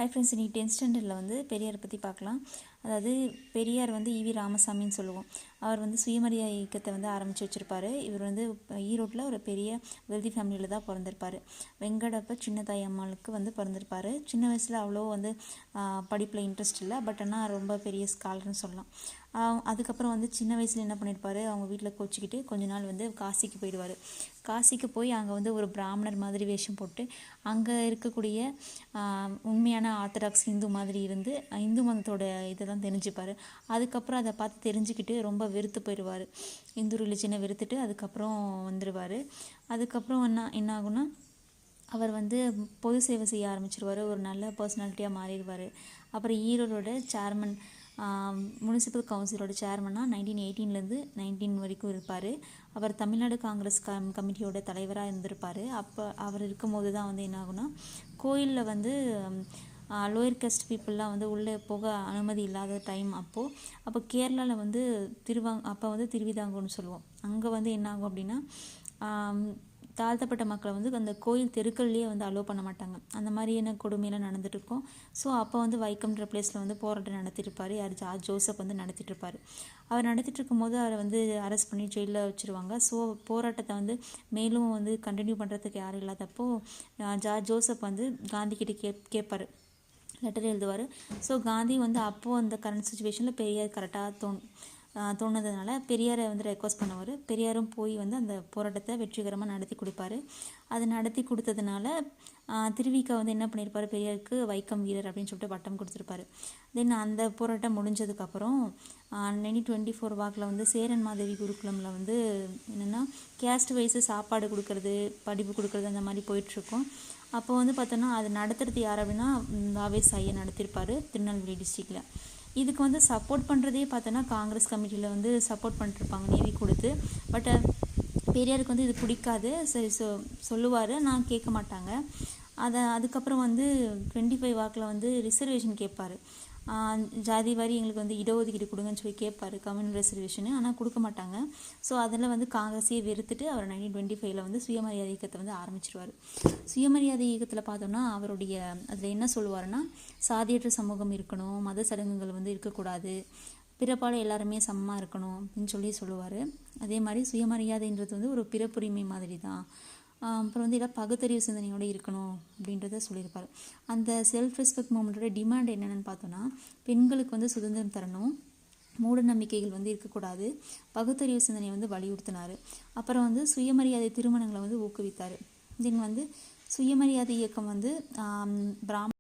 Hi friends, இன்னைக்கு 10th ஸ்டாண்டர்டில் வந்து பெரியாரை பற்றி பார்க்கலாம். அதாவது பெரியார் வந்து ஈவி ராமசாமின்னு சொல்லுவோம். அவர் வந்து சுயமரியாதை இயக்கத்தை வந்து ஆரம்பித்து வச்சுருப்பார். இவர் வந்து ஈரோட்டில் ஒரு பெரிய வெல்தி ஃபேமிலியில் தான் பிறந்திருப்பார். வெங்கடப்ப சின்னத்தாய் அம்மாளுக்கு வந்து பிறந்திருப்பார். சின்ன வயசில் அவ்வளோ வந்து படிப்பில் இன்ட்ரெஸ்ட் இல்லை, பட் ஆனால் ரொம்ப பெரிய ஸ்காலர்னு சொல்லலாம். அதுக்கப்புறம் வந்து சின்ன வயசில் என்ன பண்ணியிருப்பார், அவங்க வீட்டில் கோச்சிக்கிட்டு கொஞ்ச நாள் வந்து காசிக்கு போயிடுவார். காசிக்கு போய் அங்கே வந்து ஒரு பிராமணர் மாதிரி வேஷம் போட்டு அங்கே இருக்கக்கூடிய உண்மையான ஆர்த்தடாக்ஸ் ஹிந்து மாதிரி இருந்து இந்து மதத்தோட இதை தான் தெரிஞ்சுப்பார். அதுக்கப்புறம் அதை பார்த்து தெரிஞ்சுக்கிட்டு ரொம்ப வெறுத்து போயிடுவார். இந்து ரிலிஜனை வெறுத்துட்டு அதுக்கப்புறம் வந்துடுவார். அதுக்கப்புறம் என்ன ஆகும்னா, அவர் வந்து பொது சேவை செய்ய ஆரம்பிச்சிருவார். ஒரு நல்ல பர்சனாலிட்டியாக மாறிடுவார். அப்புறம் ஈரோடோட சேர்மன், முனிசிபல் கவுன்சிலோட சேர்மனாக 1918 19 வரைக்கும் இருப்பார். அவர் தமிழ்நாடு காங்கிரஸ் கமிட்டியோட தலைவராக இருந்திருப்பார். அப்போ அவர் இருக்கும்போது தான் வந்து என்ன ஆகுனா, கோயிலில் வந்து லோயர் காஸ்ட் பீப்புளெலாம் வந்து உள்ளே போக அனுமதி இல்லாத டைம். அப்போ கேரளாவில் வந்து அப்போ வந்து திருவிதாங்கூர்னு சொல்லுவோம். அங்கே வந்து என்ன ஆகும் அப்படின்னா, தாழ்த்தப்பட்ட மக்களை வந்து அந்த கோயில் தெருக்கள்லேயே வந்து அலோவ் பண்ண மாட்டாங்க. அந்த மாதிரியான கொடுமையெல்லாம் நடந்துகிட்ருக்கோம். ஸோ அப்போ வந்து வைக்கம்ன்ற பிளேஸில் வந்து போராட்டம் நடத்திட்டுருப்பார். ஜார்ஜ் ஜோசப் வந்து நடத்திட்டுருப்பார். அவர் நடத்திட்டு இருக்கும்போது அவரை வந்து அரெஸ்ட் பண்ணி ஜெயிலில் வச்சுருவாங்க. ஸோ போராட்டத்தை வந்து மேலும் வந்து கண்டினியூ பண்ணுறதுக்கு யாரும் இல்லாதப்போ ஜார்ஜ் ஜோசப் வந்து காந்தி கிட்டே கேட்பார், லெட்டர் எழுதுவார். ஸோ காந்தி வந்து அப்போது அந்த கரண்ட் சுச்சுவேஷனில் பெரியார் கரெக்டாக தோணுனதுனால பெரியாரை வந்து ரெக்வஸ்ட் பண்ணுவார். பெரியாரும் போய் வந்து அந்த போராட்டத்தை வெற்றிகரமாக நடத்தி கொடுப்பாரு. அது நடத்தி கொடுத்ததுனால திருவிக்கா வந்து என்ன பண்ணியிருப்பார், பெரியாருக்கு வைக்கம் வீரர் அப்படின்னு சொல்லிட்டு பட்டம் கொடுத்துருப்பாரு. தென் அந்த போராட்டம் முடிஞ்சதுக்கப்புறம் 1924 வாக்கில் வந்து சேரன் மாதேவி குருகுலமில் வந்து என்னென்னா கேஸ்ட் வைஸு சாப்பாடு கொடுக்கறது, படிப்பு கொடுக்கறது, அந்த மாதிரி போயிட்டுருக்கோம். அப்போ வந்து பார்த்தோன்னா அது நடத்துறது யார் அப்படின்னா வாவேஸ் ஐயா நடத்தியிருப்பார், திருநெல்வேலி டிஸ்ட்ரிக்டில். இதுக்கு வந்து சப்போர்ட் பண்ணுறதே பார்த்தோன்னா காங்கிரஸ் கமிட்டியில் வந்து சப்போர்ட் பண்ணிட்டுருப்பாங்க நிதி கொடுத்து. பட் பெரியாருக்கு வந்து இது பிடிக்காது. சரி சொல்லுவார், நான் கேட்க மாட்டாங்க. அதுக்கப்புறம் வந்து 25 வாக்கில் வந்து ரிசர்வேஷன் கேட்பார். ஜாதி வாரி எங்களுக்கு வந்து இடஒதுக்கீடு கொடுங்கன்னு சொல்லி கேட்பார், கம்யூனல் ரிசர்வேஷனு. ஆனால் கொடுக்க மாட்டாங்க. ஸோ அதில் வந்து காங்கிரஸையே வெறுத்துட்டு அவர் 1925 வந்து சுயமரியாதை இயக்கத்தை வந்து ஆரம்பிச்சிருவார். சுயமரியாதை இயக்கத்தில் பார்த்தோன்னா அவருடைய அதில் என்ன சொல்லுவார்னா, சாதியற்ற சமூகம் இருக்கணும், மத சடங்குகள் வந்து இருக்கக்கூடாது, பிறப்பால் எல்லாருமே சமமாக இருக்கணும் அப்படின்னு சொல்லி சொல்லுவார். அதே மாதிரி சுயமரியாதைன்றது வந்து ஒரு பிறப்புரிமை மாதிரி தான். அப்புறம் வந்து எல்லாம் பகுத்தறிவு சிந்தனையோடு இருக்கணும் அப்படின்றத சொல்லியிருப்பார். அந்த செல்ஃப் ரெஸ்பெக்ட் மூமெண்ட்டோட டிமாண்ட் என்னென்னு பார்த்தோன்னா, பெண்களுக்கு வந்து சுதந்திரம் தரணும், மூட நம்பிக்கைகள் வந்து இருக்கக்கூடாது, பகுத்தறிவு சிந்தனையை வந்து வலியுறுத்தினார். அப்புறம் வந்து சுயமரியாதை திருமணங்களை வந்து ஊக்குவித்தார். தென் வந்து சுயமரியாதை இயக்கம் வந்து